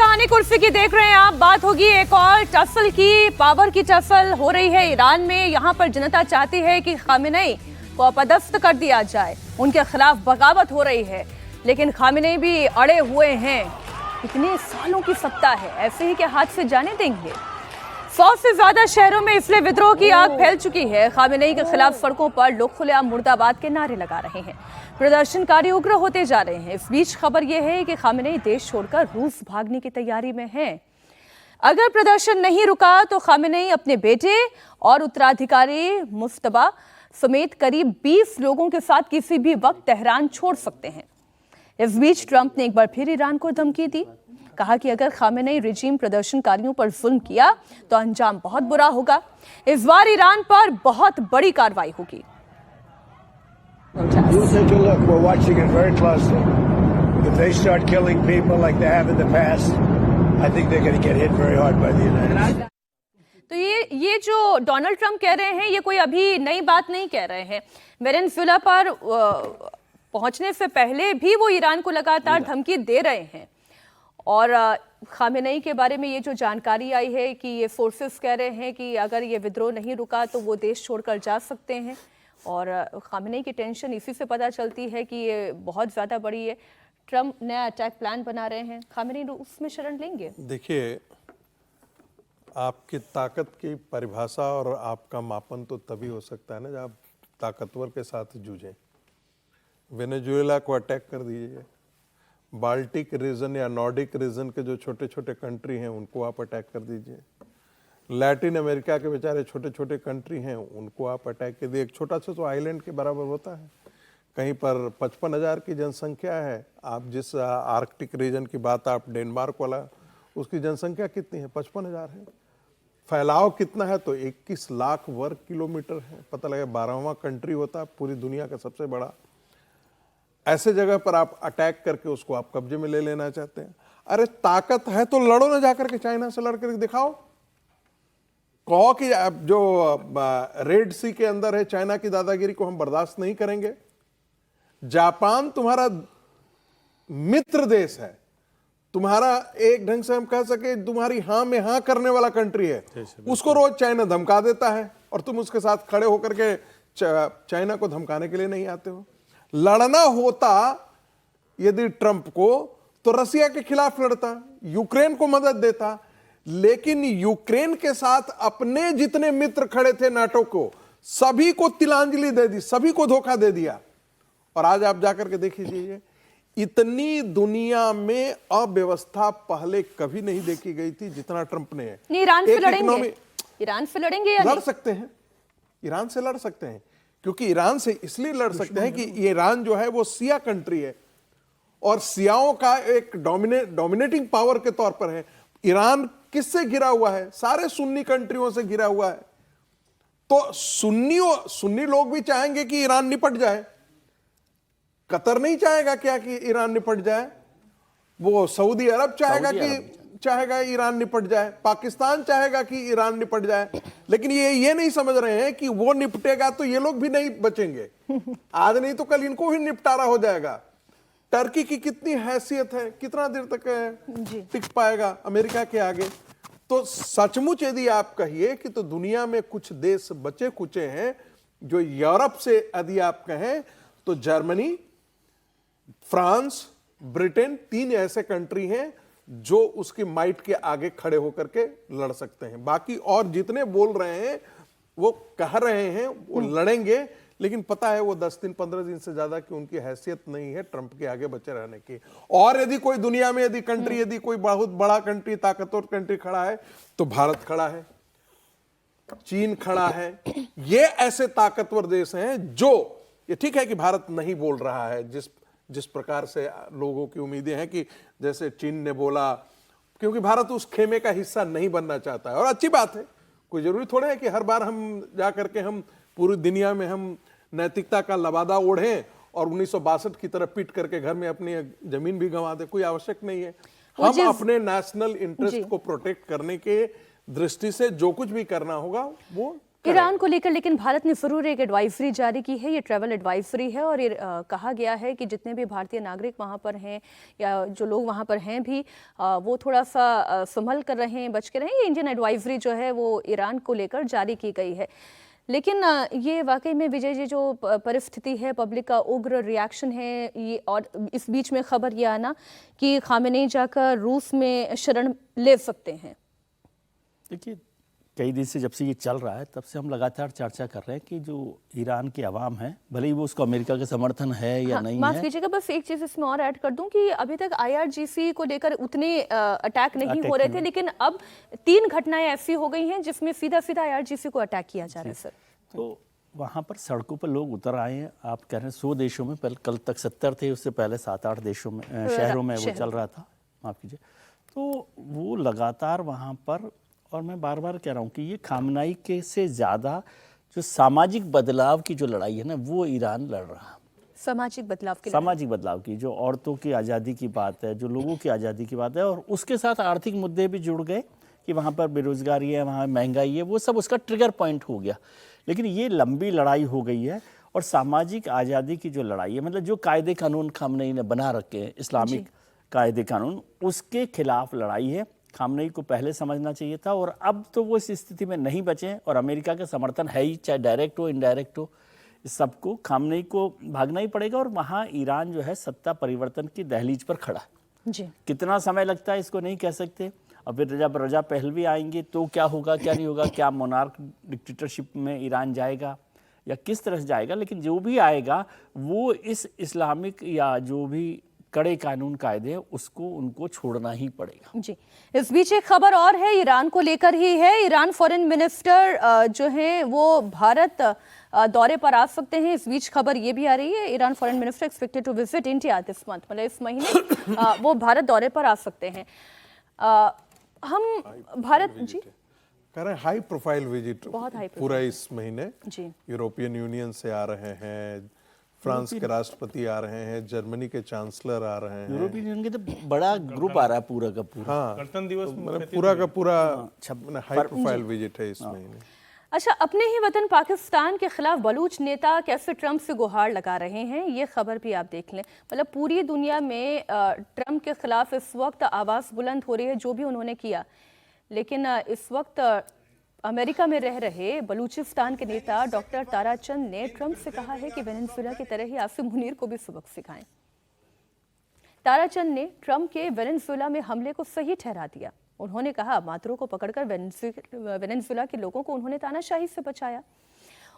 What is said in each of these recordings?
कहानी कुर्सी की देख रहे हैं आप। बात होगी एक और टसल की। पावर की टसल हो रही है ईरान में। यहाँ पर जनता चाहती है कि खामेनेई को अपदस्थ कर दिया जाए, उनके खिलाफ बगावत हो रही है, लेकिन खामेनेई भी अड़े हुए हैं। इतने सालों की सत्ता है, ऐसे ही के हाथ से जाने देंगे। 100 से ज्यादा शहरों में इसलिए विद्रोह की आग फैल चुकी है। खामेनेई के खिलाफ सड़कों पर लोग खुलेआम मुर्दाबाद के नारे लगा रहे हैं। प्रदर्शनकारी उग्र होते जा रहे हैं। इस बीच खबर यह है कि खामेनेई देश छोड़कर रूस भागने की तैयारी में हैं। अगर प्रदर्शन नहीं रुका तो खामेनेई अपने बेटे और उत्तराधिकारी मुस्तफा समेत करीब 20 लोगों के साथ किसी भी वक्त तेहरान छोड़ सकते हैं। इस बीच ट्रंप ने एक बार फिर ईरान को धमकी दी। कहा कि अगर खामेनेई रिजीम प्रदर्शनकारियों पर जुल्म किया तो अंजाम बहुत बुरा होगा। इस बार ईरान पर बहुत बड़ी कार्रवाई होगी। You take a look. We're watching it very closely. If they start killing people like they have in the past, I think they're going to get hit very hard by the United States. तो ये जो Donald Trump कह रहे हैं, ये कोई अभी नई बात नहीं कह रहे हैं। वेनेजुएला पर पहुंचने से पहले भी वो ईरान को लगातार धमकी दे रहे हैं। और खामेनेई के बारे में ये जो जानकारी आई है कि ये फोर्सेस कह रहे हैं कि अगर ये विद्रोह नहीं रुका तो वो देश छोड़कर जा सकते हैं। और खामेनेई की टेंशन इसी से पता चलती है कि ये बहुत ज़्यादा बड़ी है। ट्रंप नया अटैक प्लान बना रहे हैं। खामेनेई उसमें शरण लेंगे। देखिए, आपकी ताकत की परिभाषा और आपका मापन तो तभी हो सकता है ना जब आप ताकतवर के साथ जूझें। वेनेजुएला को अटैक कर दीजिए, बाल्टिक रीजन या नॉर्डिक रीजन के जो छोटे छोटे कंट्री हैं उनको आप अटैक कर दीजिए। लैटिन अमेरिका के बेचारे छोटे छोटे कंट्री हैं उनको आप अटैक कर दिए। एक छोटा सा तो आइलैंड के बराबर होता है। कहीं पर 55,000 की जनसंख्या है। आप जिस आर्कटिक रीजन की बात, आप डेनमार्क वाला, उसकी जनसंख्या कितनी है? 55,000 है। फैलाव कितना है? तो 21 लाख वर्ग किलोमीटर है। पता लगा 12वां कंट्री होता है पूरी दुनिया का सबसे बड़ा। ऐसे जगह पर आप अटैक करके उसको आप कब्जे में ले लेना चाहते हैं। अरे ताकत है तो लड़ो ना, जाकर के चाइना से लड़ कर दिखाओ। कहो कि जो रेड सी के अंदर है चाइना की दादागिरी को हम बर्दाश्त नहीं करेंगे। जापान तुम्हारा मित्र देश है, तुम्हारा एक ढंग से हम कह सके तुम्हारी हां में हां करने वाला कंट्री है। उसको रोज चाइना धमका देता है और तुम उसके साथ खड़े होकर के चाइना को धमकाने के लिए नहीं आते हो। लड़ना होता यदि ट्रंप को तो रसिया के खिलाफ लड़ता, यूक्रेन को मदद देता। लेकिन यूक्रेन के साथ अपने जितने मित्र खड़े थे नाटो को, सभी को तिलांजलि दे दी, सभी को धोखा दे दिया। और आज आप जाकर के देखिए, इतनी दुनिया में अव्यवस्था पहले कभी नहीं देखी गई थी जितना ट्रंप ने है। ईरान से लड़ेंगे? ईरान से लड़ेंगे या लड़ सकते हैं? ईरान से लड़ सकते हैं, क्योंकि ईरान से इसलिए लड़ सकते हैं कि ईरान जो है वो शिया कंट्री है और शियाओं का एक डोमिनेटिंग पावर के तौर पर है। ईरान किससे घिरा हुआ है? सारे सुन्नी कंट्रियों से घिरा हुआ है। तो सुन्नी लोग भी चाहेंगे कि ईरान निपट जाए। कतर नहीं चाहेगा क्या कि ईरान निपट जाए? वो सऊदी अरब चाहेगा ईरान निपट जाए। पाकिस्तान चाहेगा कि ईरान निपट जाए। लेकिन ये नहीं समझ रहे हैं कि वो निपटेगा तो ये लोग भी नहीं बचेंगे। आज नहीं तो कल इनको भी निपटारा हो जाएगा। टर्की की कितनी हैसियत है, कितना देर तक टिक पाएगा अमेरिका के आगे? तो सचमुच यदि आप कहिए कि तो दुनिया में कुछ देश बचे कुचे हैं जो यूरोप से यदि आप कहें तो जर्मनी, फ्रांस, ब्रिटेन, 3 ऐसे कंट्री हैं जो उसकी माइट के आगे खड़े होकर के लड़ सकते हैं। बाकी और जितने बोल रहे हैं वो कह रहे हैं वो लड़ेंगे, लेकिन पता है वो 10 दिन 15 दिन से ज्यादा की उनकी हैसियत नहीं है ट्रंप के आगे बचे रहने की। और यदि कोई दुनिया में यदि कोई बहुत बड़ा कंट्री, ताकतवर कंट्री खड़ा है तो भारत खड़ा है, चीन खड़ा है। ये ऐसे ताकतवर देश हैं जो, ये ठीक है कि भारत नहीं बोल रहा है जिस प्रकार से लोगों की उम्मीदें हैं कि जैसे चीन ने बोला, क्योंकि भारत उस खेमे का हिस्सा नहीं बनना चाहता है। और अच्छी बात है, कोई जरूरी थोड़ा है कि हर बार हम जा करके हम पूरी दुनिया में हम नैतिकता का लबादा ओढ़ें और 1962 की तरह पीट करके घर में अपनी जमीन भी गंवा दे। कोई आवश्यक नहीं है। हम अपने नेशनल इंटरेस्ट को प्रोटेक्ट करने के दृष्टि से जो कुछ भी करना होगा वो ईरान को लेकर लेकिन भारत ने जरूर एक एडवाइजरी जारी की है। ये ट्रैवल एडवाइजरी है और ये कहा गया है कि जितने भी भारतीय नागरिक वहाँ पर हैं या जो लोग वहाँ पर हैं भी वो थोड़ा सा संभल कर रहें, बच के रहें। ये इंडियन एडवाइजरी जो है वो ईरान को लेकर जारी की गई है। लेकिन ये वाकई में विजय जी जो परिस्थिति है, पब्लिक का उग्र रिएक्शन है ये, और इस बीच में खबर ये आना कि खामेनेई जाकर रूस में शरण ले सकते हैं। देखिए, कई दिन से जब से ये चल रहा है तब से हम लगातार चर्चा कर रहे हैं कि जो ईरान की आवाम है, भले ही वो उसको अमेरिका का समर्थन है या नहीं माफ है। कीजिएगा, बस एक चीज इसमें और ऐड कर दूं कि अभी तक IRGC को लेकर उतने अटैक नहीं हो रहे थे, लेकिन अब 3 घटनाएं ऐसी हो गई हैं जिसमें सीधा सीधा IRGC को अटैक किया जा रहा है। सर, तो वहाँ पर सड़कों पर लोग उतर आए हैं। आप कह रहे हैं 100 देशों में, पहले कल तक 70 थे, उससे पहले 7-8 देशों में शहरों में वो चल रहा था, माफ कीजिए। तो वो लगातार वहाँ पर, और मैं बार बार कह रहा हूँ कि ये खामनाई के से ज़्यादा जो सामाजिक बदलाव की जो लड़ाई है ना, वो ईरान लड़ रहा है। सामाजिक बदलाव की जो औरतों की आज़ादी की बात है, जो लोगों की आज़ादी की बात है, और उसके साथ आर्थिक मुद्दे भी जुड़ गए कि वहाँ पर बेरोजगारी है, वहाँ महंगाई है, वो सब उसका ट्रिगर पॉइंट हो गया। लेकिन ये लंबी लड़ाई हो गई है, और सामाजिक आज़ादी की जो लड़ाई है, मतलब जो कायदे कानून खामनेई ने बना रखे हैं, इस्लामिक कायदे कानून, उसके खिलाफ लड़ाई है। खामनेई को पहले समझना चाहिए था, और अब तो वो इस स्थिति में नहीं बचे, और अमेरिका का समर्थन है ही, चाहे डायरेक्ट हो इनडायरेक्ट हो, सबको खामनेई को भागना ही पड़ेगा। और वहाँ ईरान जो है सत्ता परिवर्तन की दहलीज पर खड़ा है जी। कितना समय लगता है इसको नहीं कह सकते। और फिर जब रजा पहलवी आएंगे तो क्या होगा क्या नहीं होगा, क्या मोनार्क डिक्टेटरशिप में ईरान जाएगा या किस तरह से जाएगा, लेकिन जो भी आएगा वो इस इस्लामिक या जो भी कड़े कानून कायदे उसको उनको छोड़ना ही पड़ेगा जी। इस बीच एक खबर और है, ईरान को लेकर ही है। ईरान फॉरेन मिनिस्टर जो हैं वो भारत दौरे पर आ सकते हैं। इस बीच खबर ये भी आ रही है, Iran foreign minister expected to visit India this month, मतलब इस महीने वो भारत दौरे पर आ सकते हैं। हम भारत जी कह रहे हैं हाई प्रोफाइल विजिट, बहुत हाई पूरा इस महीने जी। यूरोपियन यूनियन से आ रहे हैं, फ्रांस के राष्ट्रपति आ रहे हैं, जर्मनी के चांसलर आ रहे हैं, यूरोपियन यूनियन के तो बड़ा ग्रुप आ रहा है पूरा का पूरा। हाँ, गणतंत्र दिवस मतलब पूरा का पूरा हाई प्रोफाइल विजिट है इस महीने। अच्छा, अपने ही वतन पाकिस्तान के खिलाफ बलूच नेता कैसे ट्रंप से गुहार लगा रहे हैं, ये खबर भी आप देख लें। मतलब पूरी दुनिया में ट्रंप के खिलाफ इस वक्त आवाज़ बुलंद हो रही है, जो भी उन्होंने किया। लेकिन इस वक्त अमेरिका में रह रहे बलूचिस्तान के नेता डॉक्टर ताराचंद ने ट्रंप से कहा है कि वेनेजुएला की तरह ही आसिम मुनीर को भी सबक सिखाएं। ताराचंद ने ट्रंप के वेनेजुएला में हमले को सही ठहरा दिया। उन्होंने कहा, मातुरो को पकड़कर वेनेजुएला के लोगों को उन्होंने तानाशाही से बचाया।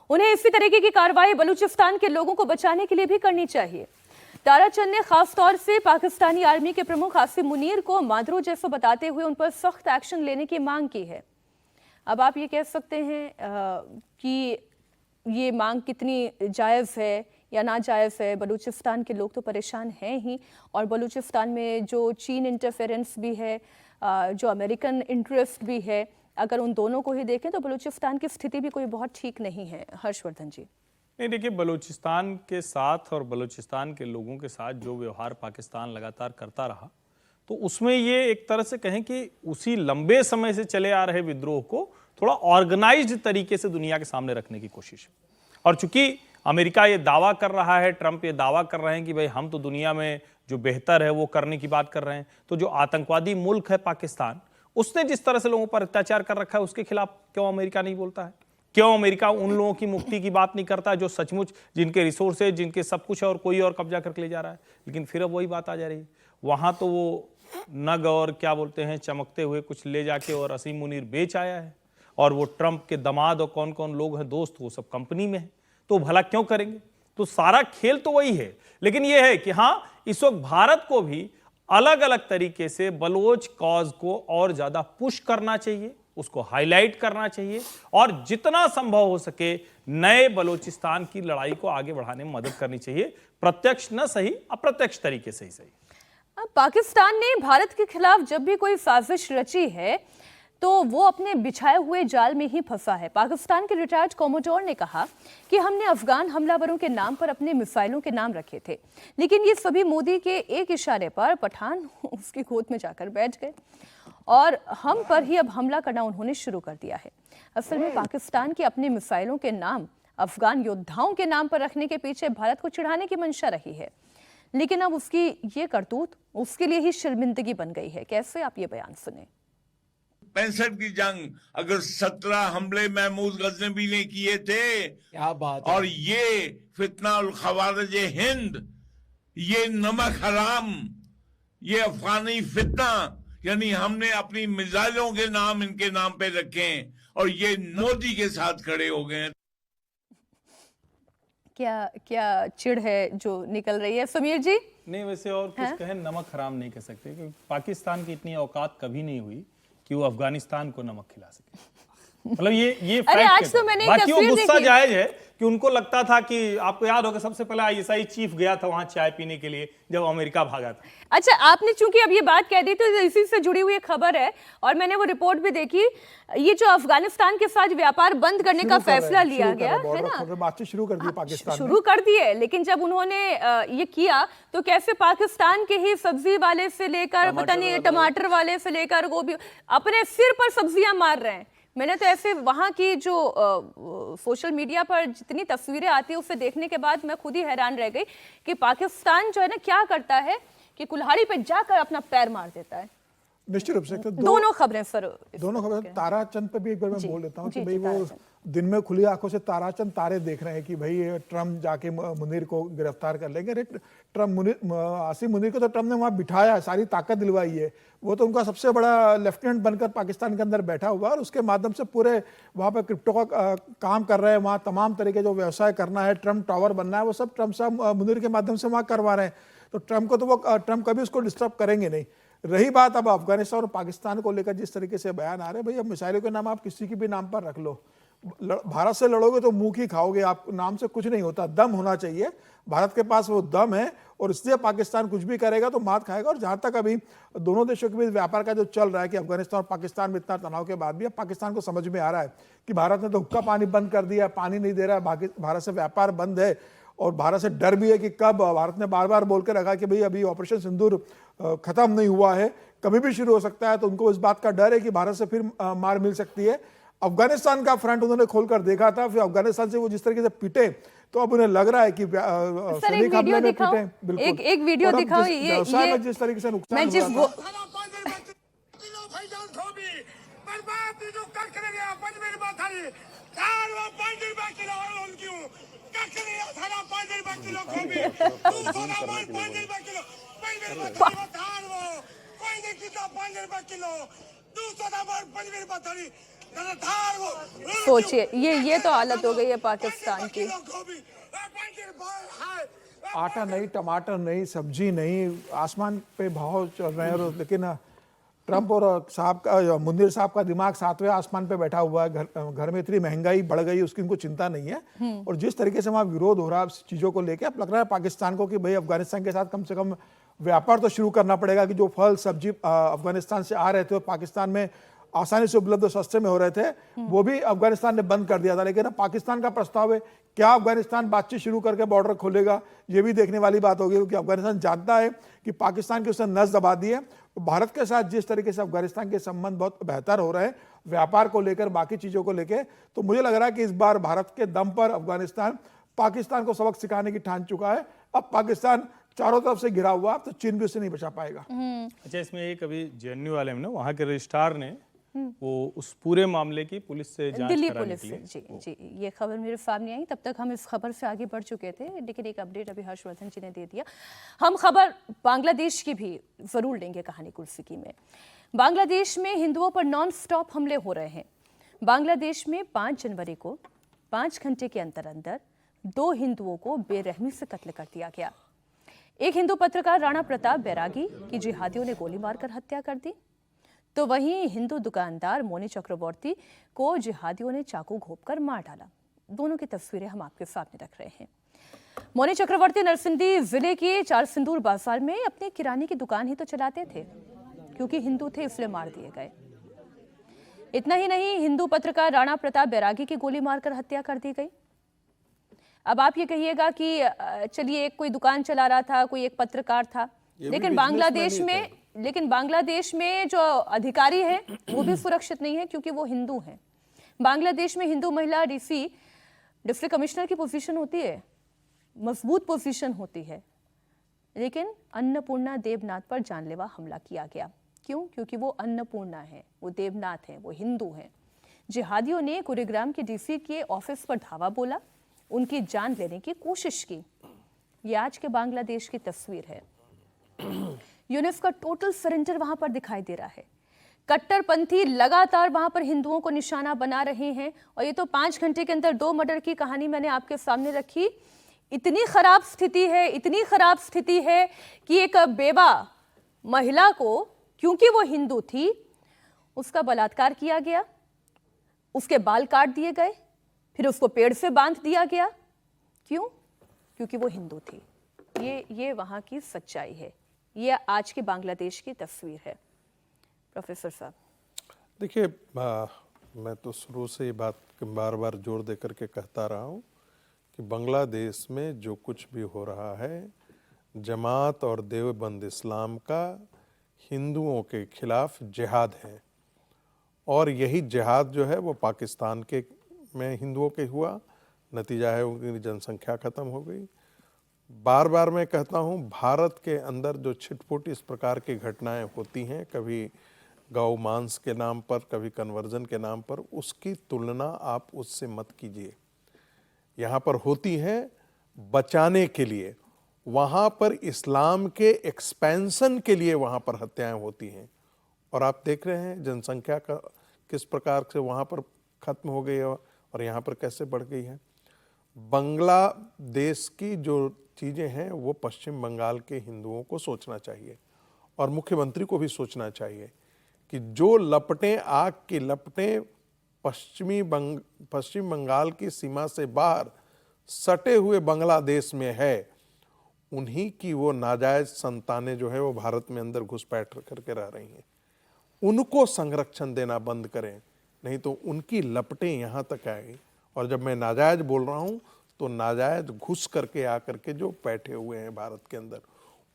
उन्हें इसी तरीके की कार्रवाई बलूचिस्तान के लोगों को बचाने के लिए भी करनी चाहिए। ताराचंद ने खास तौर से पाकिस्तानी आर्मी के प्रमुख आसिम मुनीर को मातुरो जैसा बताते हुए उन पर सख्त एक्शन लेने की मांग की है। अब आप ये कह सकते हैं कि ये मांग कितनी जायज़ है या नाजायज़ है। बलूचिस्तान के लोग तो परेशान हैं ही, और बलूचिस्तान में जो चीन इंटरफेरेंस भी है, जो अमेरिकन इंटरेस्ट भी है, अगर उन दोनों को ही देखें तो बलूचिस्तान की स्थिति भी कोई बहुत ठीक नहीं है। हर्षवर्धन जी। नहीं, देखिए, बलूचिस्तान के साथ और बलूचिस्तान के लोगों के साथ जो व्यवहार पाकिस्तान लगातार करता रहा, तो उसमें ये एक तरह से कहें कि उसी लंबे समय से चले आ रहे विद्रोह को थोड़ा ऑर्गेनाइज्ड तरीके से दुनिया के सामने रखने की कोशिश है। और चूंकि अमेरिका ये दावा कर रहा है, ट्रंप ये दावा कर रहे हैं कि भाई हम तो दुनिया में जो बेहतर है वो करने की बात कर रहे हैं, तो जो आतंकवादी मुल्क है पाकिस्तान, उसने जिस तरह से लोगों पर अत्याचार कर रखा है उसके खिलाफ क्यों अमेरिका नहीं बोलता है? क्यों अमेरिका उन लोगों की मुक्ति की बात नहीं करता जो सचमुच जिनके रिसोर्सेज, जिनके सब कुछ है, और कोई और कब्जा करके ले जा रहा है? लेकिन फिर अब वही बात आ जा रही है, वहां तो वो नग और क्या बोलते हैं चमकते हुए कुछ ले जाके और असीम मुनीर बेच आया है, और वो ट्रंप के दामाद और कौन कौन लोग हैं दोस्त, वो सब कंपनी में है, तो भला क्यों करेंगे? तो सारा खेल तो वही है। लेकिन ये है कि हाँ, इस वक्त भारत को भी अलग अलग तरीके से बलोच कॉज को और ज्यादा पुश करना चाहिए, उसको हाईलाइट करना चाहिए, और जितना संभव हो सके नए बलोचिस्तान की लड़ाई को आगे बढ़ाने में मदद करनी चाहिए, प्रत्यक्ष न सही अप्रत्यक्ष तरीके से ही सही। पाकिस्तान ने भारत के खिलाफ जब भी कोई साजिश रची है तो वो अपने बिछाए हुए जाल में ही फंसा है। पाकिस्तान के रिटायर्ड कॉमोडोर ने कहा कि हमने अफगान हमलावरों के नाम पर अपने मिसाइलों के नाम रखे थे, लेकिन ये सभी मोदी के एक इशारे पर पठान उसकी गोद में जाकर बैठ गए। और हम पर ही अब हमला करना उन्होंने शुरू कर दिया है। असल में पाकिस्तान की अपने मिसाइलों के नाम अफगान योद्धाओं के नाम पर रखने के पीछे भारत को चिढ़ाने की मंशा रही है, लेकिन अब उसकी ये करतूत उसके लिए ही शर्मिंदगी बन गई है। कैसे, आप ये बयान सुने। 65 की जंग, अगर 17 हमले महमूद गजनवी ने किए थे, क्या बात है। और ये फितना उल खवारिज हिंद, ये नमक हराम, ये अफगानी फितना, यानी हमने अपनी मिसाइलों के नाम इनके नाम पे रखे हैं और ये मोदी के साथ खड़े हो गए हैं। क्या क्या चिढ़ है जो निकल रही है, समीर जी? नहीं, वैसे और कुछ कहें, नमक हराम नहीं कह सकते, क्योंकि पाकिस्तान की इतनी औकात कभी नहीं हुई कि वो अफगानिस्तान को नमक खिला सके। मतलब ये अरे fact आज है। तो मैंने एक बाकी वो तस्वीर गुस्सा देखी। जायज है कि उनको लगता था कि आपको याद होगा सबसे पहले आईएसआई चीफ गया था वहां चाय पीने के लिए जब अमेरिका भागा था। अच्छा, आपने चूंकि अब ये बात कह दी तो इसी से जुड़ी हुई एक खबर है और मैंने वो रिपोर्ट भी देखी। ये जो अफगानिस्तान के साथ व्यापार बंद करने का फैसला लिया गया है ना, बातचीत शुरू कर दी पाकिस्तान शुरू कर दी है, लेकिन जब उन्होंने ये किया तो कैसे पाकिस्तान के ही सब्जी वाले से लेकर पता नहीं टमाटर वाले से लेकर गोभी अपने सिर पर सब्जियां मार रहे हैं। मैंने तो ऐसे वहां की जो सोशल मीडिया पर जितनी तस्वीरें आती है उसे देखने के बाद मैं खुद ही हैरान रह गई कि पाकिस्तान जो है ना क्या करता है कि कुल्हाड़ी पे जाकर अपना पैर मार देता है। निश्चित रूप से दोनों खबरें सर, दोनों खबरें। ताराचंद पे भी एक बार मैं बोल देता हूँ कि जी, भाई वो ताराचंद। दिन में खुली आंखों से ताराचंद तारे देख रहे हैं कि भाई ट्रम्प जाके मुनीर को गिरफ्तार कर लेंगे। अरे ट्रम्प आसिम मुनीर को तो ट्रम्प ने वहां बिठाया, सारी ताकत दिलवाई है। वो तो उनका सबसे बड़ा लेफ्टिनेंट बनकर पाकिस्तान के अंदर बैठा हुआ और उसके माध्यम से पूरे वहाँ पर क्रिप्टो का काम कर रहे हैं। वहाँ तमाम तरह के जो व्यवसाय करना है, ट्रम्प टावर बनना है, वो सब ट्रम्प साहब मुनीर के माध्यम से वहाँ करवा रहे हैं। तो ट्रम्प को तो वो ट्रम्प कभी उसको डिस्टर्ब करेंगे नहीं। रही बात अब अफगानिस्तान और पाकिस्तान को लेकर जिस तरीके से बयान आ रहे हैं, भाई अब मिसाइलों के नाम आप किसी की भी नाम पर रख लो, भारत से लड़ोगे तो मुंह की खाओगे। आप नाम से कुछ नहीं होता, दम होना चाहिए। भारत के पास वो दम है और इसलिए पाकिस्तान कुछ भी करेगा तो मात खाएगा। और जहां तक अभी दोनों देशों के बीच व्यापार का जो चल रहा है कि अफगानिस्तान और पाकिस्तान में इतना तनाव के बाद भी अब पाकिस्तान को समझ में आ रहा है कि भारत ने तो हुक्का पानी बंद कर दिया, पानी नहीं दे रहा है, भारत से व्यापार बंद है। और भारत से डर भी है कि कब, भारत ने बार बार बोल कर रखा कि भाई अभी ऑपरेशन सिंदूर खत्म नहीं हुआ है, कभी भी शुरू हो सकता है। तो उनको इस बात का डर है कि भारत से फिर मार मिल सकती है। अफगानिस्तान का फ्रंट उन्होंने खोलकर देखा था, फिर अफगानिस्तान से वो जिस तरीके से पिटे तो अब उन्हें लग रहा है कि सैनिक हमले में पिटे। बिल्कुल एक वीडियो दिखाओ। ये जिस तरीके से नुकसान हुआ था। सोचिए, ये तो हालत हो गई है पाकिस्तान की। आटा नहीं, टमाटर नहीं, सब्जी नहीं, आसमान पे भाव चल रहे हैं। और लेकिन ट्रम्प और साहब का, मुनीर साहब का दिमाग 7वें आसमान पे बैठा हुआ है। घर में इतनी महंगाई बढ़ गई, उसकी उनको चिंता नहीं है। और जिस तरीके से वहाँ विरोध हो रहा है चीजों को लेकर, अब लग रहा है पाकिस्तान को कि भाई अफगानिस्तान के साथ कम से कम व्यापार तो शुरू करना पड़ेगा। कि जो फल सब्जी अफगानिस्तान से आ रहे थे और पाकिस्तान में आसानी से उपलब्ध सस्ते में हो रहे थे, वो भी अफगानिस्तान ने बंद कर दिया था। लेकिन अब पाकिस्तान का प्रस्ताव है, क्या अफगानिस्तान बातचीत शुरू करके बॉर्डर खोलेगा, ये भी देखने वाली बात होगी। क्योंकि अफगानिस्तान जानता है कि पाकिस्तान की उसने नस दबा दी है। भारत के साथ जिस तरीके से अफगानिस्तान के संबंध बहुत बेहतर हो रहे हैं व्यापार को लेकर, बाकी चीजों को लेकर, तो मुझे लग रहा है कि इस बार भारत के दम पर अफगानिस्तान पाकिस्तान को सबक सिखाने की ठान चुका है। अब पाकिस्तान चारों तरफ से घिरा हुआ, तो चीन भी उसे नहीं बचा पाएगा। अच्छा, इसमें एक अभी जेएनयू वाले में ना वहाँ के रजिस्ट्रार ने वो उस पूरे मामले की पुलिस से जांच दिल्ली कराने पुलिस के लिए से, जी, ये खबर मेरे सामने आई। तब तक हम इस खबर से आगे बढ़ चुके थे, लेकिन एक अपडेट अभी हर्षवर्धन जी ने दे दिया। हम खबर बांग्लादेश की भी जरूर लेंगे कहानी कुर्सिकी में। बांग्लादेश में हिंदुओं पर नॉन स्टॉप हमले हो रहे हैं। बांग्लादेश में 5 जनवरी को 5 घंटे के अंदर 2 हिंदुओं को बेरहमी से कत्ल कर दिया गया। एक हिंदू पत्रकार राणा प्रताप बैरागी की जिहादियों ने गोली मारकर हत्या कर दी, तो वहीं हिंदू दुकानदार मोनी चक्रवर्ती को जिहादियों ने चाकू घोंपकर मार डाला। दोनों की तस्वीरें हम आपके सामने रख रहे हैं। मोनी चक्रवर्ती नरसिंदी जिले के चार सिंदूर बाजार में अपनी किराने की दुकान ही तो चलाते थे, क्योंकि हिंदू थे इसलिए मार दिए गए। इतना ही नहीं, हिंदू पत्रकार राणा प्रताप बैरागी की गोली मारकर हत्या कर दी गई। अब आप ये कहिएगा कि चलिए एक कोई दुकान चला रहा था, कोई एक पत्रकार था, लेकिन बांग्लादेश में लेकिन बांग्लादेश में जो अधिकारी है वो भी सुरक्षित नहीं है क्योंकि वो हिंदू हैं। बांग्लादेश में हिंदू महिला डिप्टी कमिश्नर की पोजीशन होती है, मजबूत पोजीशन होती है, लेकिन अन्नपूर्णा देवनाथ पर जानलेवा हमला किया गया। क्यों? क्योंकि वो अन्नपूर्णा है, वो देवनाथ हैं, वो हिंदू हैं। जिहादियों ने कुरुग्राम के डीसी के ऑफिस पर धावा बोला, उनकी जान लेने की कोशिश की। ये आज के बांग्लादेश की तस्वीर है। यूनिफ का टोटल सरेंडर वहां पर दिखाई दे रहा है। कट्टरपंथी लगातार वहां पर हिंदुओं को निशाना बना रहे हैं और ये तो 5 घंटे के अंदर 2 मर्डर की कहानी मैंने आपके सामने रखी। इतनी खराब स्थिति है, इतनी खराब स्थिति है कि एक बेवा महिला को, क्योंकि वो हिंदू थी, उसका बलात्कार किया गया, उसके बाल काट दिए गए, फिर उसको पेड़ से बांध दिया गया। क्यों? क्योंकि वो हिंदू थी। ये वहां की सच्चाई है। ये आज के बांग्लादेश की तस्वीर है। प्रोफेसर साहब, देखिए, मैं तो शुरू से ये बात बार बार जोर दे करके कहता रहा हूँ कि बांग्लादेश में जो कुछ भी हो रहा है, जमात और देवबंद इस्लाम का हिंदुओं के खिलाफ जिहाद है। और यही जिहाद जो है वो पाकिस्तान के में हिंदुओं के हुआ, नतीजा है उनकी जनसंख्या खत्म हो गई। बार बार मैं कहता हूँ, भारत के अंदर जो छिटपुट इस प्रकार की घटनाएं होती हैं, कभी गौ मांस के नाम पर, कभी कन्वर्जन के नाम पर, उसकी तुलना आप उससे मत कीजिए। यहाँ पर होती हैं बचाने के लिए, वहाँ पर इस्लाम के एक्सपेंशन के लिए वहाँ पर हत्याएं होती हैं। और आप देख रहे हैं जनसंख्या का किस प्रकार से वहाँ पर खत्म हो गई है और यहाँ पर कैसे बढ़ गई है। बांग्लादेश की जो चीज़ें हैं वो पश्चिम बंगाल के हिंदुओं को सोचना चाहिए और मुख्यमंत्री को भी सोचना चाहिए कि जो लपटें, आग की लपटें पश्चिम बंगाल की सीमा से बाहर सटे हुए बांग्लादेश में है, उन्हीं की वो नाजायज संतानें जो है वो भारत में अंदर घुसपैठ करके रह रही हैं। उनको संरक्षण देना बंद करें, नहीं तो उनकी लपटें यहाँ तक आएगी। और जब मैं नाजायज बोल रहा हूँ तो नाजायज घुस करके आकर के जो बैठे हुए हैं भारत के अंदर,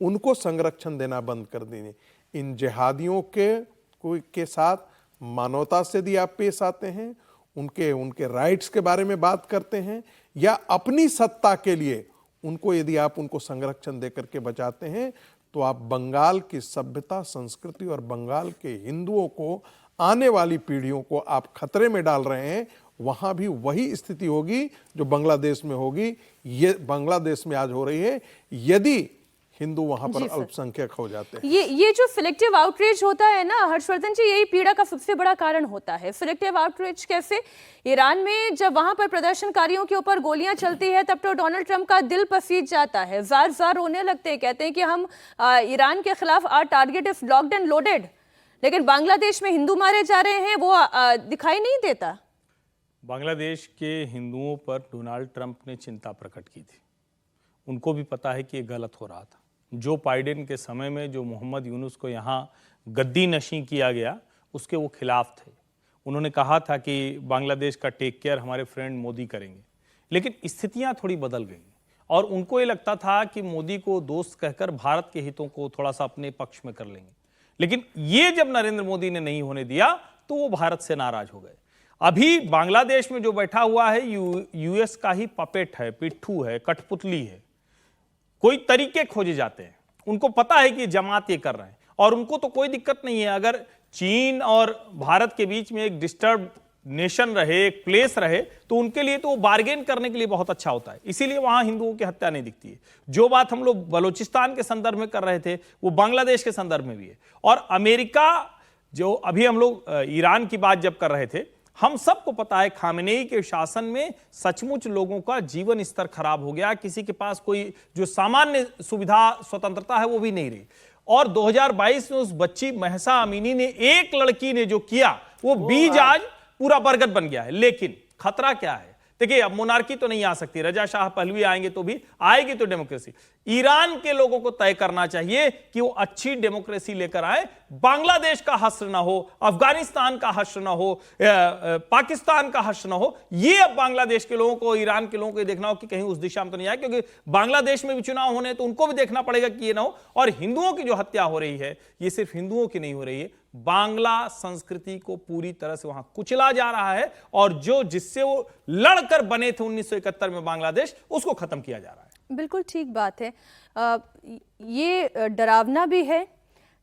उनको संरक्षण देना बंद कर दीजिए। इन जिहादियों के साथ मानवता से यदि आप पेश आते हैं, उनके राइट्स के बारे में बात करते हैं, या अपनी सत्ता के लिए उनको यदि आप उनको संरक्षण दे करके बचाते हैं, तो आप बंगाल की सभ्यता, संस्कृति और बंगाल के हिंदुओं को, आने वाली पीढ़ियों को आप खतरे में डाल रहे हैं। वहां भी वही स्थिति होगी जो बांग्लादेश में होगी, ये बांग्लादेश में आज हो रही है, यदि हिंदू वहां पर अल्पसंख्यक हो जाते हैं। ये जो सिलेक्टिव आउटरीच होता है ना हर्षवर्धन जी, यही पीड़ा का सबसे बड़ा कारण होता है। सिलेक्टिव आउटरीच कैसे? ईरान में जब वहां पर प्रदर्शनकारियों के ऊपर गोलियां चलती है, तब तो डोनाल्ड ट्रंप का दिल पसीज जाता है, जार जार रोने लगते हैं, कहते हैं कि हम ईरान के खिलाफ our target is locked and loaded. लेकिन बांग्लादेश में हिंदू मारे जा रहे हैं, वो दिखाई नहीं देता। बांग्लादेश के हिंदुओं पर डोनाल्ड ट्रंप ने चिंता प्रकट की थी। उनको भी पता है कि ये गलत हो रहा था। जो बाइडेन के समय में जो मोहम्मद यूनुस को यहाँ गद्दी नशी किया गया, उसके वो खिलाफ थे। उन्होंने कहा था कि बांग्लादेश का टेक केयर हमारे फ्रेंड मोदी करेंगे। लेकिन स्थितियां थोड़ी बदल गई और उनको ये लगता था कि मोदी को दोस्त कहकर भारत के हितों को थोड़ा सा अपने पक्ष में कर लेंगे। लेकिन ये जब नरेंद्र मोदी ने नहीं होने दिया तो वो भारत से नाराज हो गए। अभी बांग्लादेश में जो बैठा हुआ है यूएस का ही पपेट है, पिट्ठू है, कठपुतली है। कोई तरीके खोजे जाते हैं। उनको पता है कि जमात ये कर रहे हैं और उनको तो कोई दिक्कत नहीं है अगर चीन और भारत के बीच में एक डिस्टर्ब नेशन रहे, एक प्लेस रहे, तो उनके लिए तो बार्गेन करने के लिए बहुत अच्छा होता है। इसीलिए वहां हिंदुओं की हत्या नहीं दिखती है। जो बात हम लोग बलूचिस्तान के संदर्भ में कर रहे थे, वो बांग्लादेश के संदर्भ में भी है। और अमेरिका, जो अभी हम लोग ईरान की बात जब कर रहे थे, हम सबको पता है खामेनेई के शासन में सचमुच लोगों का जीवन स्तर खराब हो गया। किसी के पास कोई जो सामान्य सुविधा, स्वतंत्रता है, वो भी नहीं रही। और 2022 में उस बच्ची महसा अमीनी ने, एक लड़की ने जो किया, वो बीज आज पूरा बरगद बन गया है। लेकिन खतरा क्या है? देखिए अब मोनार्की तो नहीं आ सकती, रजा शाह पहलवी आएंगे तो भी आएगी तो डेमोक्रेसी। ईरान के लोगों को तय करना चाहिए कि वो अच्छी डेमोक्रेसी लेकर आए, बांग्लादेश का हश्र ना हो, अफगानिस्तान का हश्र ना हो, पाकिस्तान का हश्र ना हो। ये अब बांग्लादेश के लोगों को, ईरान के लोगों को देखना हो कि कहीं उस दिशा में तो नहीं आए, क्योंकि बांग्लादेश में भी चुनाव होने तो उनको भी देखना पड़ेगा कि ये ना हो। और हिंदुओं की जो हत्या हो रही है, ये सिर्फ हिंदुओं की नहीं हो रही है, बांग्ला संस्कृति को पूरी तरह से वहां कुचला जा रहा है, और जो जिससे वो लड़कर बने थे 1971 में बांग्लादेश, उसको खत्म किया जा रहा है। बिल्कुल ठीक बात है। ये डरावना भी है,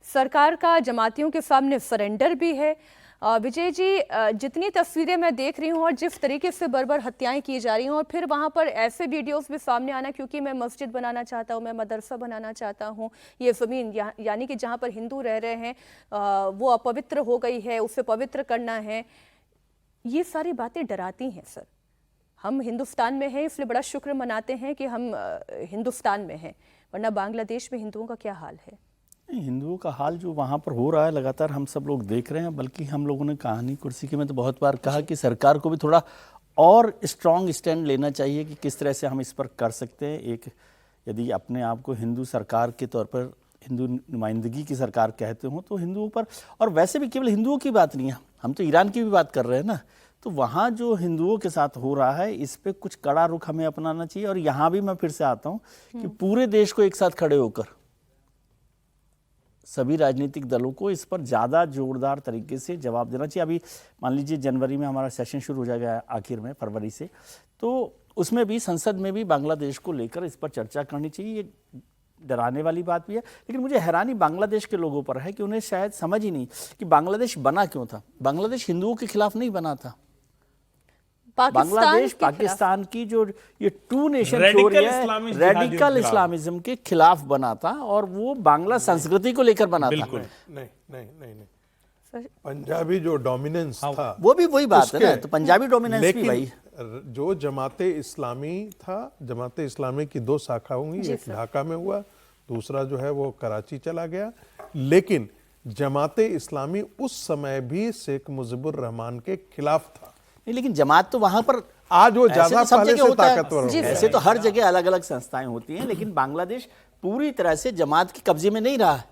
सरकार का जमातियों के सामने सरेंडर भी है। विजय जी, जितनी तस्वीरें मैं देख रही हूँ और जिस तरीके से बर्बर हत्याएं की जा रही हैं, और फिर वहाँ पर ऐसे वीडियोस भी सामने आना, क्योंकि मैं मस्जिद बनाना चाहता हूँ, मैं मदरसा बनाना चाहता हूँ, ये ज़मीन यानी कि जहाँ पर हिंदू रह रहे हैं वो अपवित्र हो गई है, उसे पवित्र करना है, ये सारी बातें डराती हैं सर। हम हिंदुस्तान में हैं, इसलिए बड़ा शुक्र मनाते हैं कि हम हिंदुस्तान में हैं, वरना बांग्लादेश में हिंदुओं का क्या हाल है? हिंदुओं का हाल जो वहाँ पर हो रहा है लगातार हम सब लोग देख रहे हैं। बल्कि हम लोगों ने कहानी कुर्सी के में तो बहुत बार कहा कि सरकार को भी थोड़ा और स्ट्रांग स्टैंड लेना चाहिए कि किस तरह से हम इस पर कर सकते हैं। एक यदि अपने आप को हिंदू सरकार के तौर पर, हिंदू नुमाइंदगी की सरकार कहते हो, तो हिंदुओं पर, और वैसे भी केवल हिंदुओं की बात नहीं है, हम तो ईरान की भी बात कर रहे हैं ना, तो वहाँ जो हिंदुओं के साथ हो रहा है इस पे कुछ कड़ा रुख हमें अपनाना चाहिए। और यहाँ भी मैं फिर से आता हूँ कि पूरे देश को एक साथ खड़े होकर सभी राजनीतिक दलों को इस पर ज़्यादा जोरदार तरीके से जवाब देना चाहिए। अभी मान लीजिए जनवरी में हमारा सेशन शुरू हो जाएगा, आखिर में फरवरी से, तो उसमें भी संसद में भी बांग्लादेश को लेकर इस पर चर्चा करनी चाहिए। ये डराने वाली बात भी है, लेकिन मुझे हैरानी बांग्लादेश के लोगों पर है कि उन्हें शायद समझ ही नहीं कि बांग्लादेश बना क्यों था। बांग्लादेश हिंदुओं के खिलाफ नहीं बना था, बांग्लादेश पाकिस्तान की जो ये टू नेशन थ्योरी है, रेडिकल इस्लामिज्म के खिलाफ बना था, और वो बांग्ला संस्कृति को लेकर बना था। नहीं नहीं नहीं नहीं, पंजाबी जो डोमिनेंस था वो भी वही बात है ना, तो पंजाबी डोमिनेंस भी भाई। जो जमाते इस्लामी था, जमाते इस्लामी की दो शाखा होंगी, एक ढाका में हुआ, दूसरा जो है वो कराची चला गया। लेकिन जमाते इस्लामी उस समय भी शेख मुजीबुर रहमान के खिलाफ था। नहीं, लेकिन जमात तो वहां पर आज वो ज्यादा पहले से ताकतवर हो गया। ऐसे तो हर जगह अलग अलग संस्थाएं होती हैं, लेकिन बांग्लादेश पूरी तरह से जमात के कब्जे में नहीं रहा है।